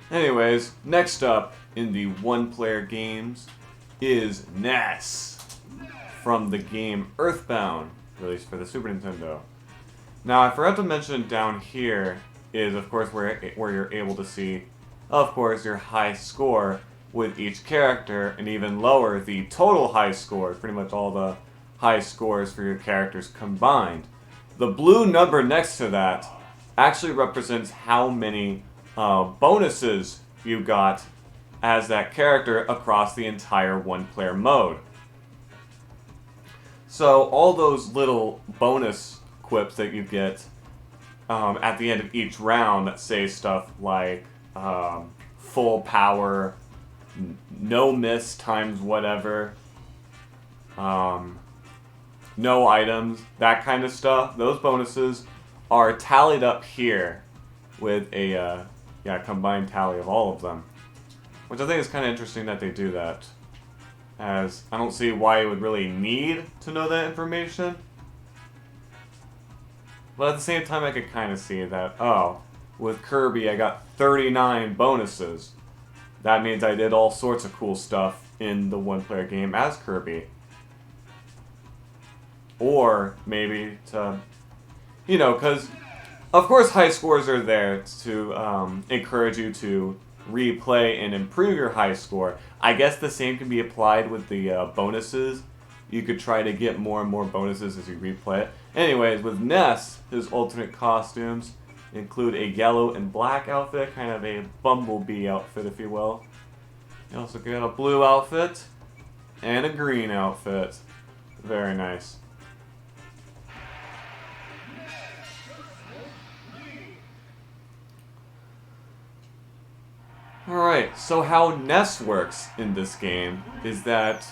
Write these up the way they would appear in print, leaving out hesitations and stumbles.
Anyways, next up in the one-player games is Ness from the game Earthbound, released for the Super Nintendo. Now, I forgot to mention down here is, of course, where you're able to see, of course, your high score with each character, and even lower, the total high score, pretty much all the high scores for your characters combined. The blue number next to that actually represents how many bonuses you got as that character across the entire one-player mode. So all those little bonus quips that you get at the end of each round that say stuff like full power, no miss times whatever, no items, that kind of stuff, those bonuses are tallied up here with a combined tally of all of them. Which I think is kind of interesting that they do that, as I don't see why you would really need to know that information. But at the same time, I could kind of see that, oh, with Kirby I got 39 bonuses. That means I did all sorts of cool stuff in the one-player game as Kirby. Or maybe to, because of course high scores are there to encourage you to replay and improve your high score. I guess the same can be applied with the bonuses. You could try to get more and more bonuses as you replay it. Anyways, with Ness, his alternate costumes include a yellow and black outfit, kind of a bumblebee outfit, if you will. You also get a blue outfit and a green outfit. Very nice. Alright, so how Ness works in this game is that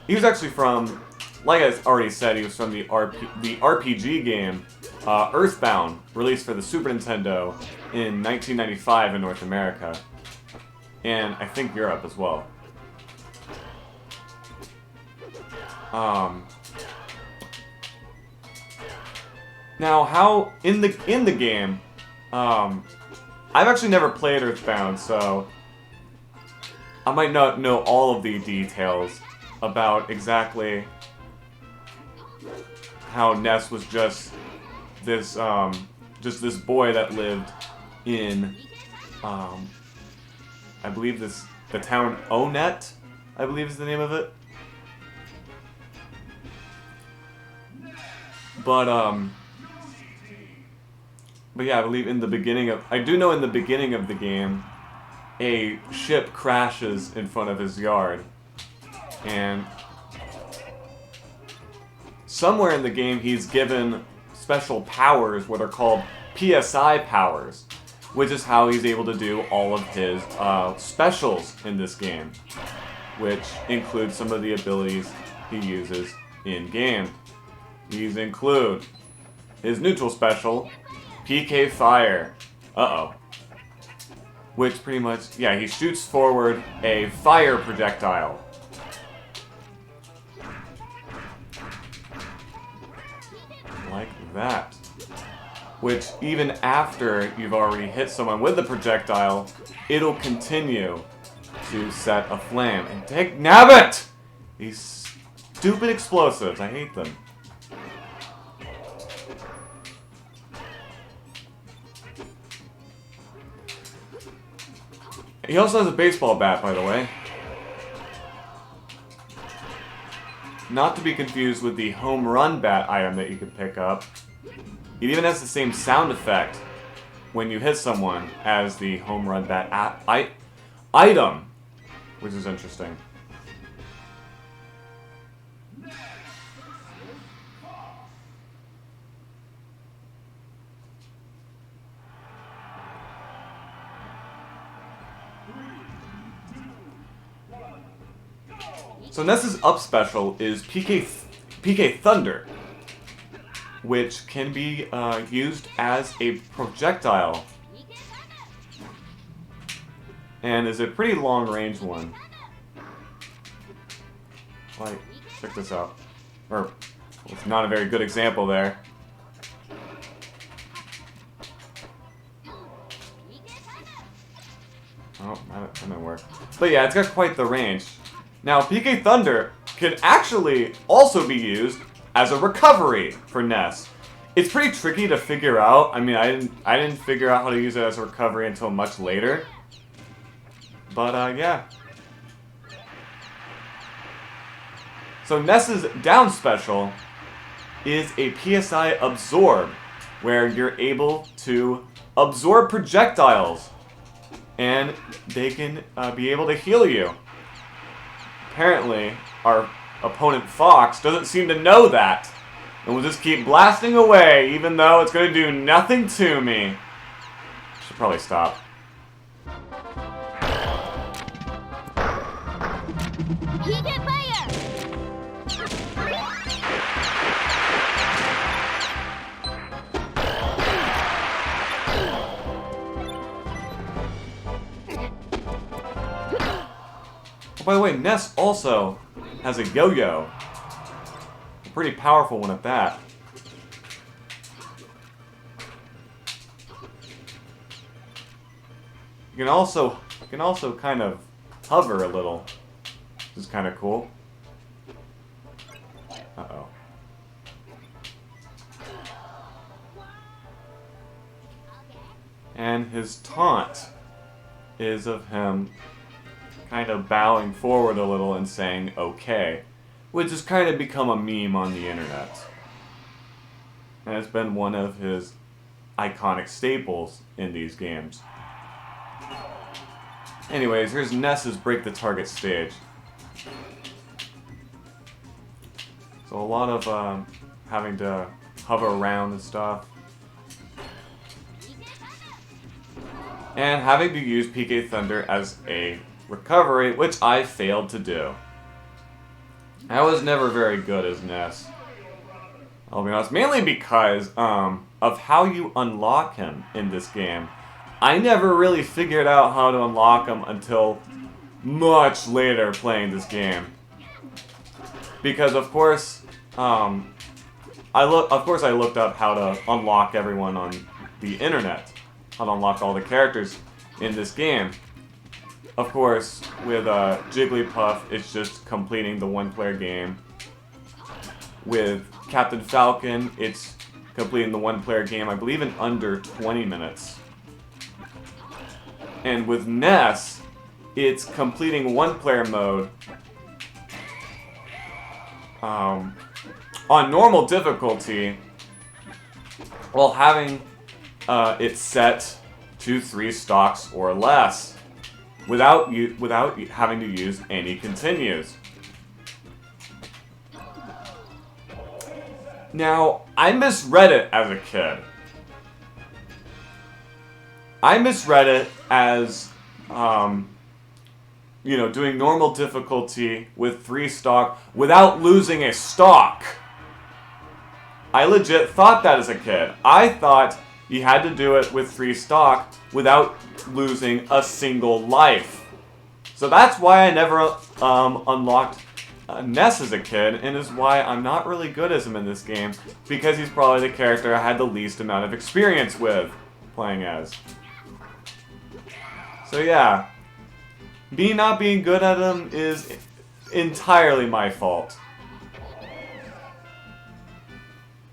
he was actually from, like I already said, he was from the RPG game Earthbound, released for the Super Nintendo in 1995 in North America, and I think Europe as well. Now, how in the game, I've actually never played Earthbound, so I might not know all of the details about exactly how Ness was just this boy that lived in, I believe the town Onet, I believe is the name of it. But yeah, I believe in the beginning of the game, a ship crashes in front of his yard, and somewhere in the game he's given special powers, what are called PSI powers, which is how he's able to do all of his specials in this game, which include some of the abilities he uses in-game. These include his neutral special, PK Fire. Uh-oh. Which pretty much, yeah, he shoots forward a fire projectile. Like that. Which, even after you've already hit someone with the projectile, it'll continue to set a flame. And nabbit! These stupid explosives, I hate them. He also has a baseball bat, by the way. Not to be confused with the home run bat item that you can pick up. It even has the same sound effect when you hit someone as the home run bat item, which is interesting. So Ness's up special is PK Thunder, which can be used as a projectile, and is a pretty long-range one. Like, check this out. Or, it's not a very good example there. Oh, that didn't work. But yeah, it's got quite the range. Now, PK Thunder can actually also be used as a recovery for Ness. It's pretty tricky to figure out. I mean, I didn't figure out how to use it as a recovery until much later. But yeah. So Ness's down special is a PSI Absorb, where you're able to absorb projectiles, and they can be able to heal you. Apparently, our opponent Fox doesn't seem to know that, and will just keep blasting away, even though it's going to do nothing to me. Should probably stop. By the way, Ness also has a yo-yo. A pretty powerful one at that. You can also kind of hover a little, which is kind of cool. Uh-oh. And his taunt is of him kind of bowing forward a little and saying okay, which has kind of become a meme on the internet. And it's been one of his iconic staples in these games. Anyways, here's Ness's Break the Target stage. So a lot of having to hover around and stuff. And having to use PK Thunder as a recovery, which I failed to do. I was never very good as Ness, I'll be honest, mainly because of how you unlock him in this game. I never really figured out how to unlock him until much later playing this game. Because of course, I looked up how to unlock everyone on the internet, how to unlock all the characters in this game. Of course, with Jigglypuff, it's just completing the one-player game. With Captain Falcon, it's completing the one-player game, I believe, in under 20 minutes. And with Ness, it's completing one-player mode on normal difficulty while having it set to 3 stocks or less. Without having to use any continues. Now, I misread it as a kid. I misread it as, doing normal difficulty with 3 stock without losing a stock. I legit thought that as a kid. I thought you had to do it with 3 stock without losing a single life. So that's why I never unlocked Ness as a kid, and is why I'm not really good as him in this game, because he's probably the character I had the least amount of experience with playing as. So yeah, me not being good at him is entirely my fault.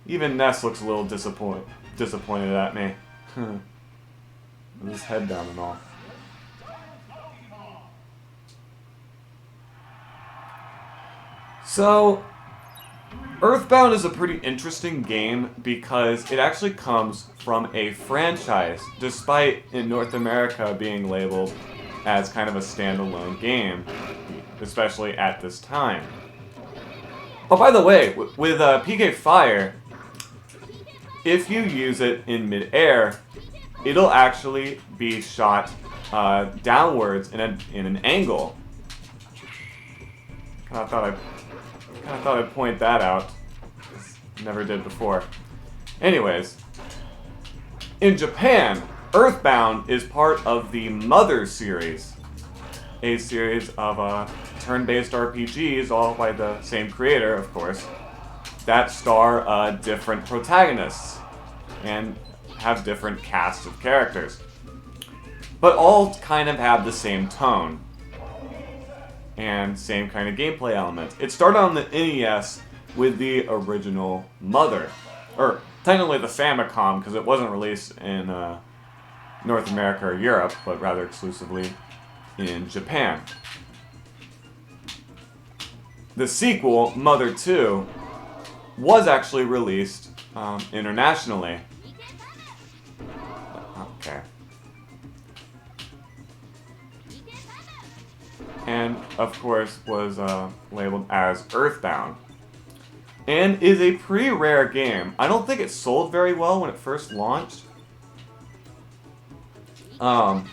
Even Ness looks a little disappointed at me. With his head down and all. So, Earthbound is a pretty interesting game because it actually comes from a franchise, despite in North America being labeled as kind of a standalone game, especially at this time. Oh, by the way, with PK Fire, if you use it in mid-air, it'll actually be shot downwards in an angle. I thought I'd point that out. Never did before. Anyways, in Japan, Earthbound is part of the Mother series, a series of turn-based RPGs, all by the same creator, of course, that star different protagonists and have different casts of characters. but all kind of have the same tone and same kind of gameplay elements. It started on the NES with the original Mother, or technically the Famicom, because it wasn't released in North America or Europe, but rather exclusively in Japan. The sequel, Mother 2, was actually released internationally. Okay. And, of course, was labeled as Earthbound. And is a pretty rare game. I don't think it sold very well when it first launched. From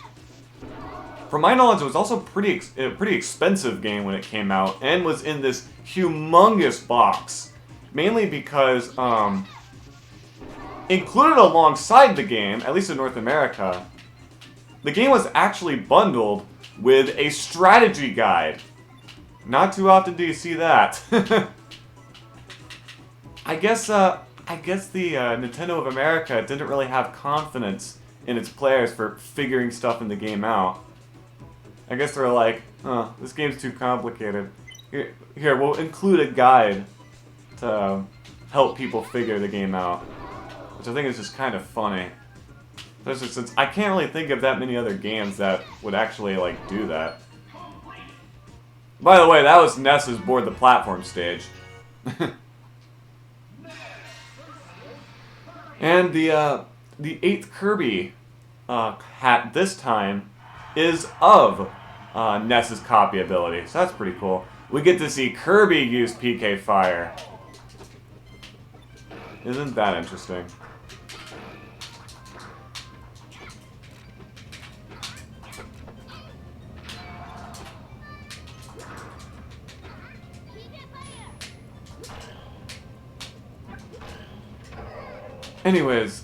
my knowledge, it was also a pretty expensive game when it came out, and was in this humongous box. Mainly because, included alongside the game, at least in North America, the game was actually bundled with a strategy guide. Not too often do you see that. I guess the Nintendo of America didn't really have confidence in its players for figuring stuff in the game out. I guess they're like, this game's too complicated. Here, we'll include a guide to help people figure the game out. Which I think is just kind of funny. Especially since I can't really think of that many other games that would actually, like, do that. By the way, that was Ness's Board the Platform stage. And the 8th Kirby hat this time is of Ness's copy ability, so that's pretty cool. We get to see Kirby use PK Fire. Isn't that interesting? Anyways,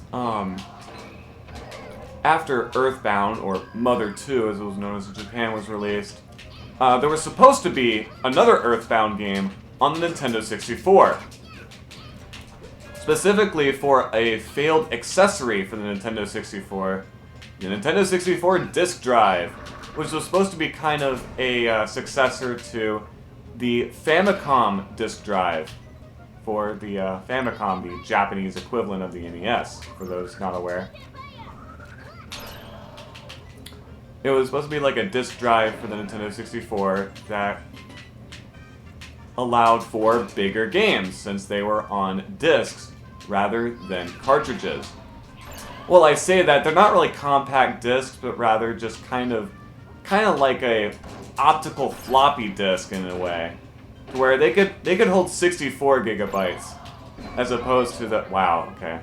after Earthbound, or Mother 2 as it was known as in Japan, was released, there was supposed to be another Earthbound game on the Nintendo 64. Specifically for a failed accessory for the Nintendo 64, the Nintendo 64 disk drive, which was supposed to be kind of a successor to the Famicom disk drive. For the Famicom, the Japanese equivalent of the NES, for those not aware. It was supposed to be like a disk drive for the Nintendo 64 that allowed for bigger games, since they were on discs rather than cartridges. Well, I say that, they're not really compact discs, but rather just kind of like a optical floppy disk in a way. To where they could hold 64 gigabytes, as opposed to the... Wow, okay.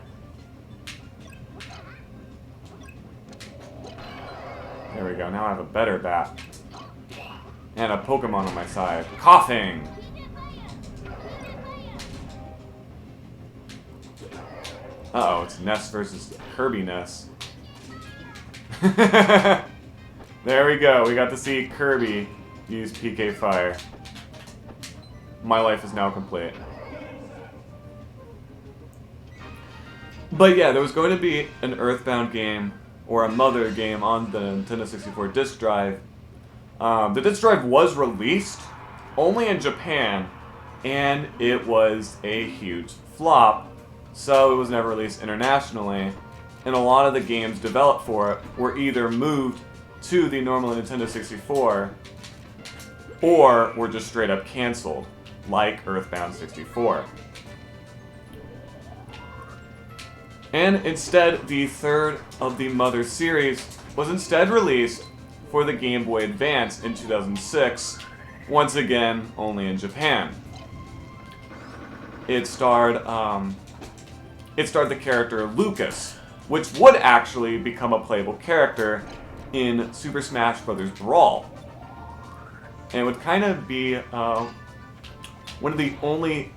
There we go, now I have a better bat. And a Pokemon on my side. Coughing! Uh-oh, it's Ness versus Kirby Ness. There we go, we got to see Kirby use PK Fire. My life is now complete. But yeah, there was going to be an Earthbound game, or a Mother game, on the Nintendo 64 disk drive. The disk drive was released only in Japan, and it was a huge flop, so it was never released internationally. And a lot of the games developed for it were either moved to the normal Nintendo 64, or were just straight up cancelled, like Earthbound 64. And instead, the third of the Mother series was instead released for the Game Boy Advance in 2006, once again, only in Japan. It starred the character Lucas, which would actually become a playable character in Super Smash Bros. Brawl. And it would kind of be one of the only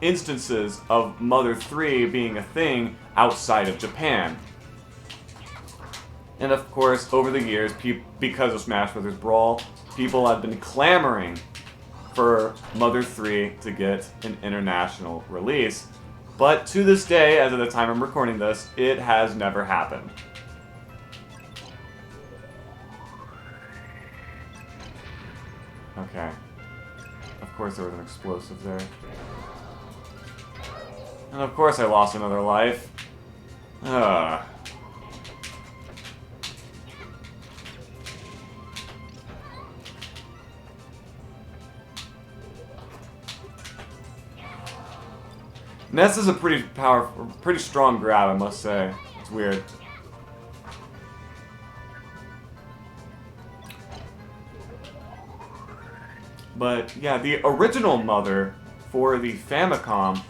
instances of Mother 3 being a thing outside of Japan. And of course, over the years, because of Smash Bros. Brawl, people have been clamoring for Mother 3 to get an international release. But to this day, as of the time I'm recording this, it has never happened. Okay. Of course there was an explosive there. And of course I lost another life. Ugh. Ness is a pretty powerful, pretty strong grab, I must say. It's weird. But yeah, the original Mother for the Famicom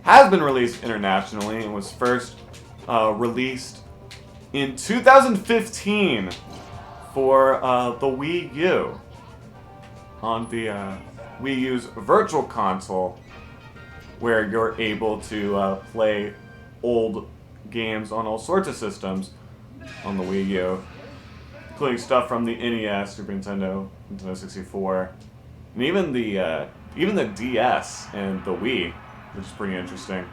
has been released internationally and was first released in 2015 for the Wii U on the Wii U's Virtual Console, where you're able to play old games on all sorts of systems on the Wii U, including stuff from the NES, Super Nintendo, Nintendo 64, and even the DS and the Wii, which is pretty interesting.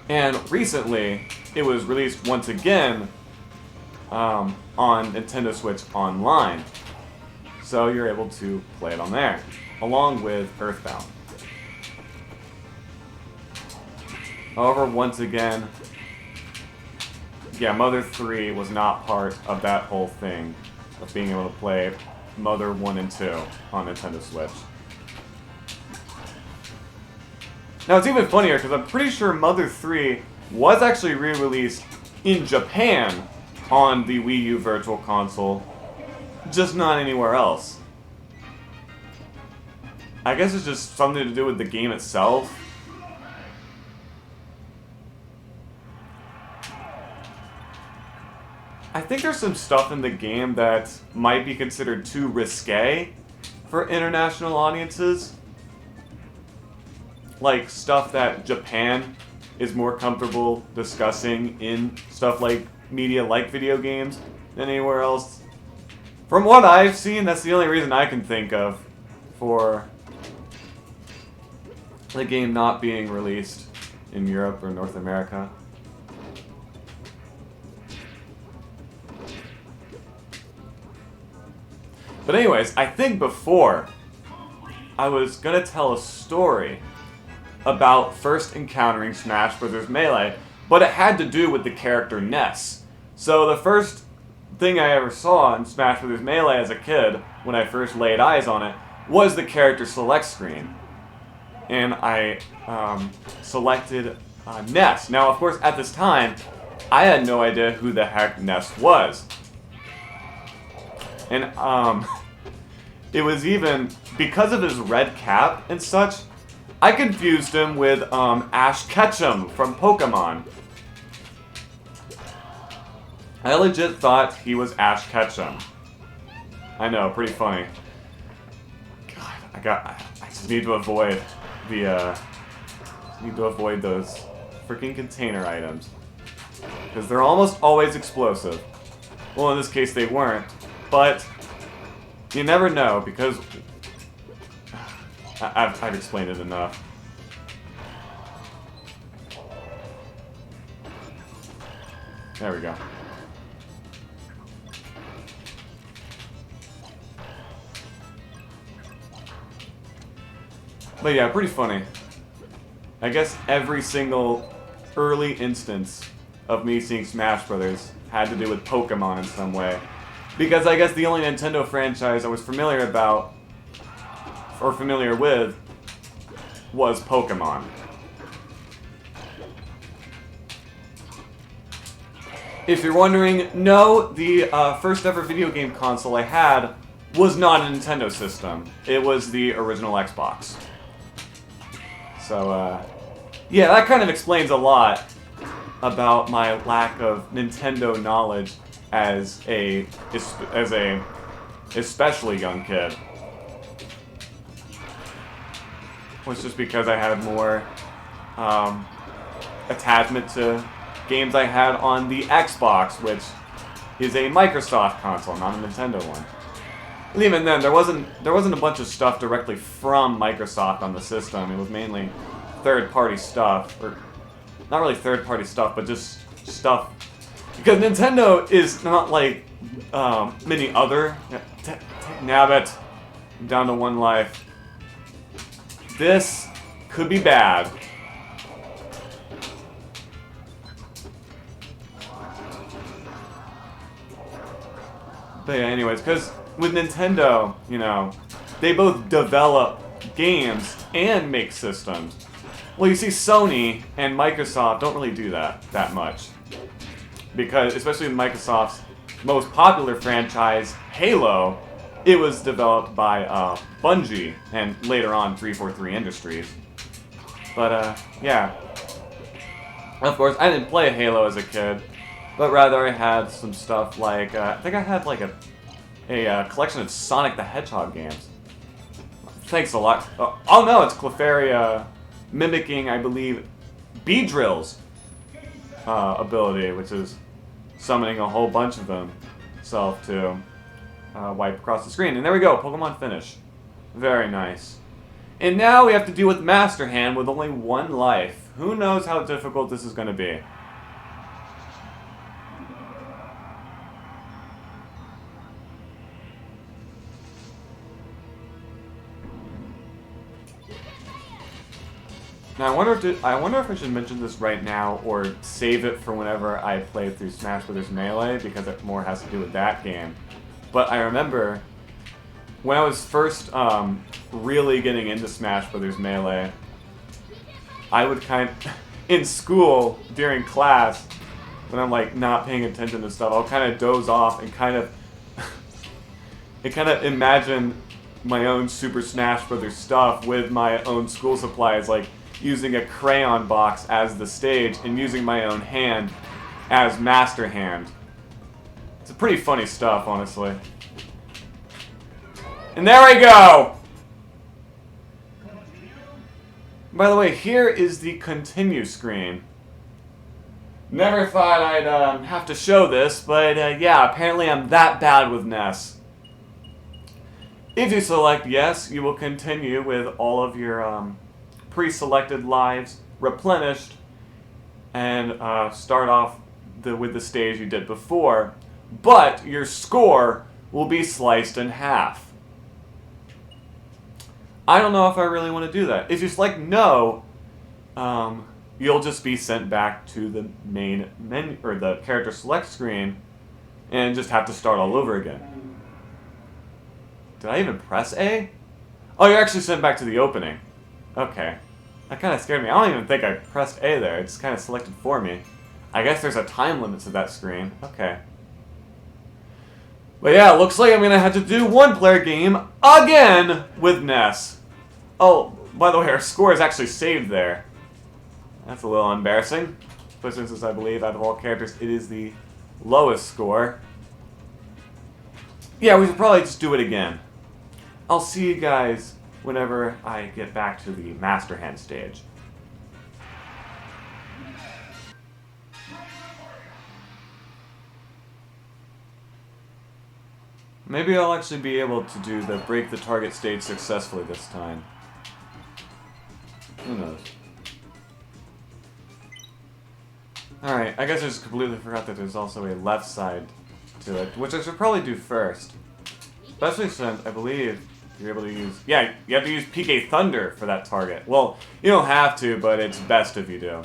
And recently, it was released once again on Nintendo Switch Online. So you're able to play it on there, along with Earthbound. However, once again, yeah, Mother 3 was not part of that whole thing of being able to play Mother 1 and 2 on Nintendo Switch. Now, it's even funnier because I'm pretty sure Mother 3 was actually re-released in Japan on the Wii U Virtual Console, just not anywhere else. I guess it's just something to do with the game itself. I think there's some stuff in the game that might be considered too risque for international audiences. Like stuff that Japan is more comfortable discussing in stuff like media like video games than anywhere else. From what I've seen, that's the only reason I can think of for the game not being released in Europe or North America. But anyways, I think before I was gonna tell a story about first encountering Smash Bros. Melee, but it had to do with the character Ness. So the first thing I ever saw in Smash Bros. Melee as a kid, when I first laid eyes on it, was the character select screen. And I selected Ness. Now, of course, at this time, I had no idea who the heck Ness was. And it was even, because of his red cap and such, I confused him with Ash Ketchum from Pokemon. I legit thought he was Ash Ketchum. I know, pretty funny. God, I just need to avoid the, those freaking container items. Because they're almost always explosive. Well, in this case they weren't, but you never know, because I've explained it enough. There we go. But yeah, pretty funny. I guess every single early instance of me seeing Smash Brothers had to do with Pokemon in some way. Because I guess the only Nintendo franchise I was familiar about, or familiar with, was Pokemon. If you're wondering, no, the first ever video game console I had was not a Nintendo system. It was the original Xbox. So, yeah, that kind of explains a lot about my lack of Nintendo knowledge as a especially young kid. It was just because I had more attachment to games I had on the Xbox, which is a Microsoft console, not a Nintendo one. And even then, there wasn't a bunch of stuff directly from Microsoft on the system. It was mainly third-party stuff, or not really third-party stuff, but just stuff. Because Nintendo is not like many other... Take Nabbit down to 1 life. This could be bad. But yeah, anyways, because with Nintendo, you know, they both develop games and make systems. Well, you see Sony and Microsoft don't really do that much. Because, especially with Microsoft's most popular franchise, Halo, it was developed by Bungie, and later on 343 Industries. But, yeah. Of course, I didn't play Halo as a kid, but rather I had some stuff like, I think I had like a collection of Sonic the Hedgehog games. Thanks a lot. Oh no, it's Clefairy mimicking, I believe, Beedrill's ability, which is summoning a whole bunch of them itself to wipe across the screen. And there we go, Pokemon finish. Very nice. And now we have to deal with Master Hand with only 1 life. Who knows how difficult this is going to be. Now I wonder if I should mention this right now or save it for whenever I play through Smash Bros. Melee, because it more has to do with that game. But I remember when I was first really getting into Smash Bros. Melee, I would in school during class, when I'm like not paying attention to stuff, I'll kind of doze off and kind of imagine my own Super Smash Bros. Stuff with my own school supplies, like using a crayon box as the stage and using my own hand as Master Hand. It's a pretty funny stuff, honestly. And there we go! By the way, here is the continue screen. Never thought I'd have to show this, but yeah, apparently I'm that bad with Ness. If you select yes, you will continue with all of your pre-selected lives replenished and start off with the stage you did before, but your score will be sliced in half. I don't know if I really want to do that. If you select no, you'll just be sent back to the main menu, or the character select screen, and just have to start all over again. Did I even press A? Oh, you're actually sent back to the opening. Okay. That kind of scared me. I don't even think I pressed A there. It's kind of selected for me. I guess there's a time limit to that screen. Okay. But yeah, it looks like I'm going to have to do 1-player game again with Ness. Oh, by the way, our score is actually saved there. That's a little embarrassing. But since I believe out of all characters, it is the lowest score. Yeah, we should probably just do it again. I'll see you guys whenever I get back to the Master Hand stage. Maybe I'll actually be able to do the break the target stage successfully this time. Who knows? Alright, I guess I just completely forgot that there's also a left side to it, which I should probably do first. Especially since I believe you're able to use... Yeah, you have to use PK Thunder for that target. Well, you don't have to, but it's best if you do.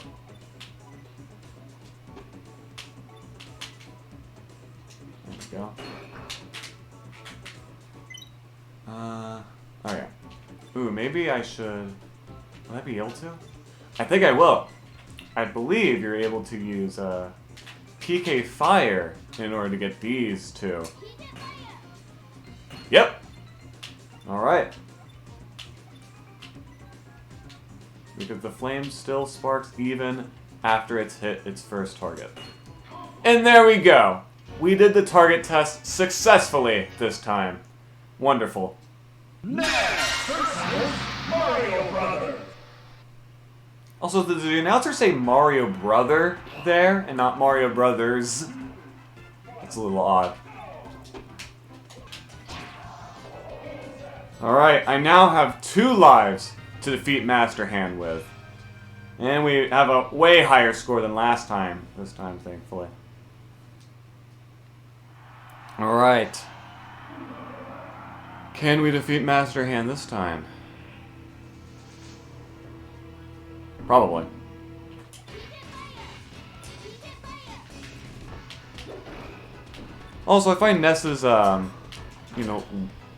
There we go. Oh yeah. Ooh, maybe I should... Will I be able to? I think I will. I believe you're able to use PK Fire in order to get these two. Yep. Alright. Because the flame still sparks even after it's hit its first target. And there we go. We did the target test successfully this time. Wonderful. Ness versus Mario Brothers. Also, did the announcer say Mario Brother there and not Mario Brothers? That's a little odd. Alright, I now have 2 lives to defeat Master Hand with. And we have a way higher score than last time, this time, thankfully. Alright. Can we defeat Master Hand this time? Probably. Also, I find Ness's, you know,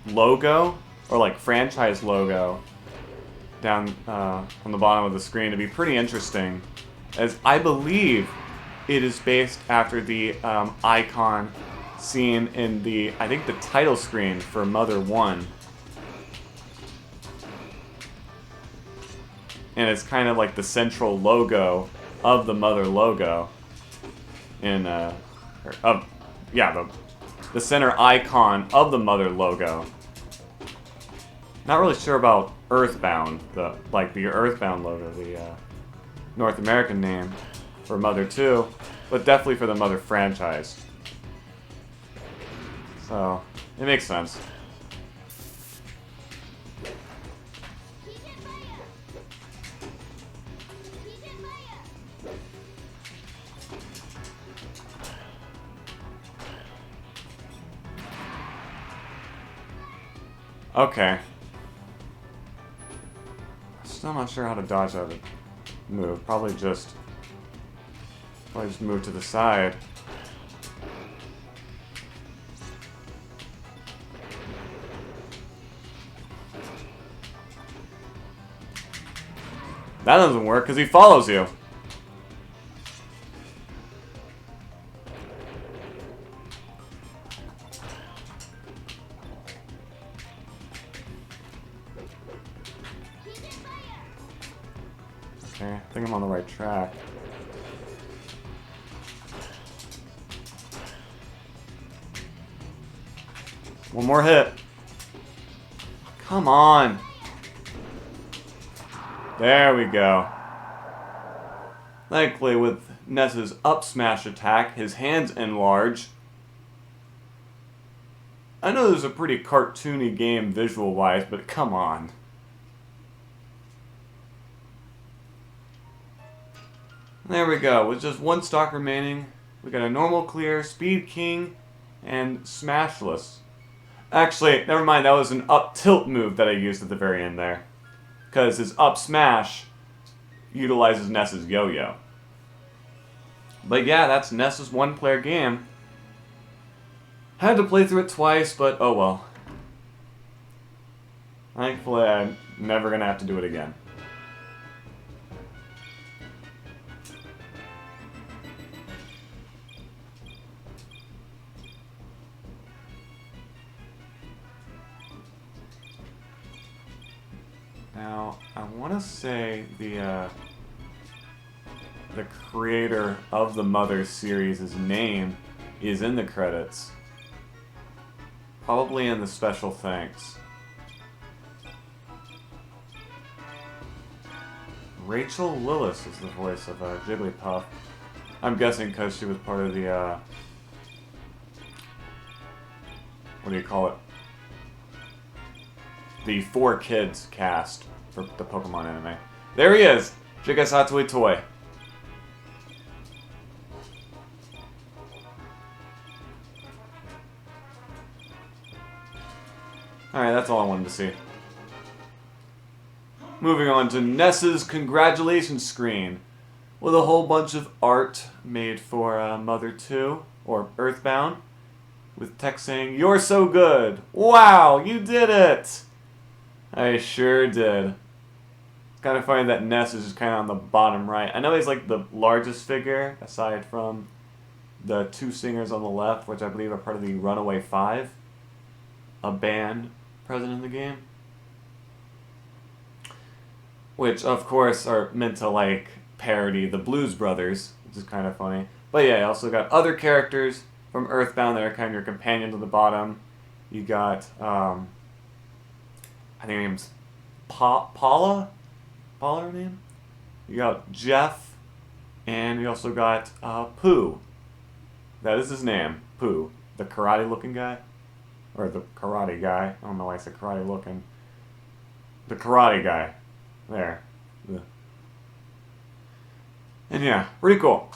logo, or like franchise logo, down on the bottom of the screen to be pretty interesting, as I believe it is based after the icon seen in the, I think, the title screen for Mother 1. And it's kind of like the central logo of the Mother logo. In, the center icon of the Mother logo. Not really sure about Earthbound, the Earthbound logo, the North American name for Mother 2, but definitely for the Mother franchise. So, it makes sense. Okay. Still not sure how to dodge that move. Probably just move to the side. That doesn't work because he follows you. Okay, I think I'm on the right track. One more hit. Come on. There we go. Thankfully, with Ness's up smash attack, his hands enlarge. I know this is a pretty cartoony game visual-wise, but come on. There we go. With just one stock remaining, we got a normal clear, speed king, and smashless. Actually, never mind, that was an up tilt move that I used at the very end there. Because his up smash utilizes Ness's yo-yo. But yeah, that's Ness's one-player game. Had to play through it twice, but oh well. Thankfully, I'm never going to have to do it again. Now, I want to say the creator of the Mother series' name is in the credits. Probably in the special thanks. Rachel Lillis is the voice of Jigglypuff. I'm guessing because she was part of the, what do you call it? The 4Kids cast for the Pokemon anime. There he is! Jigasatui Toy. Alright, that's all I wanted to see. Moving on to Ness's congratulations screen, with a whole bunch of art made for Mother 2, or Earthbound, with text saying, "You're so good! Wow, you did it!" I sure did. It's kind of funny that Ness is just kind of on the bottom right. I know he's like the largest figure, aside from the two singers on the left, which I believe are part of the Runaway Five, a band present in the game. Which, of course, are meant to, like, parody the Blues Brothers, which is kind of funny. But yeah, you also got other characters from Earthbound that are kind of your companions on the bottom. You got, I think her name's Paula? Paula, her name? You got Jeff, and you also got Pooh. That is his name, Pooh. The karate-looking guy. Or the karate guy. I don't know why I said karate-looking. The karate guy. There. And yeah, pretty cool.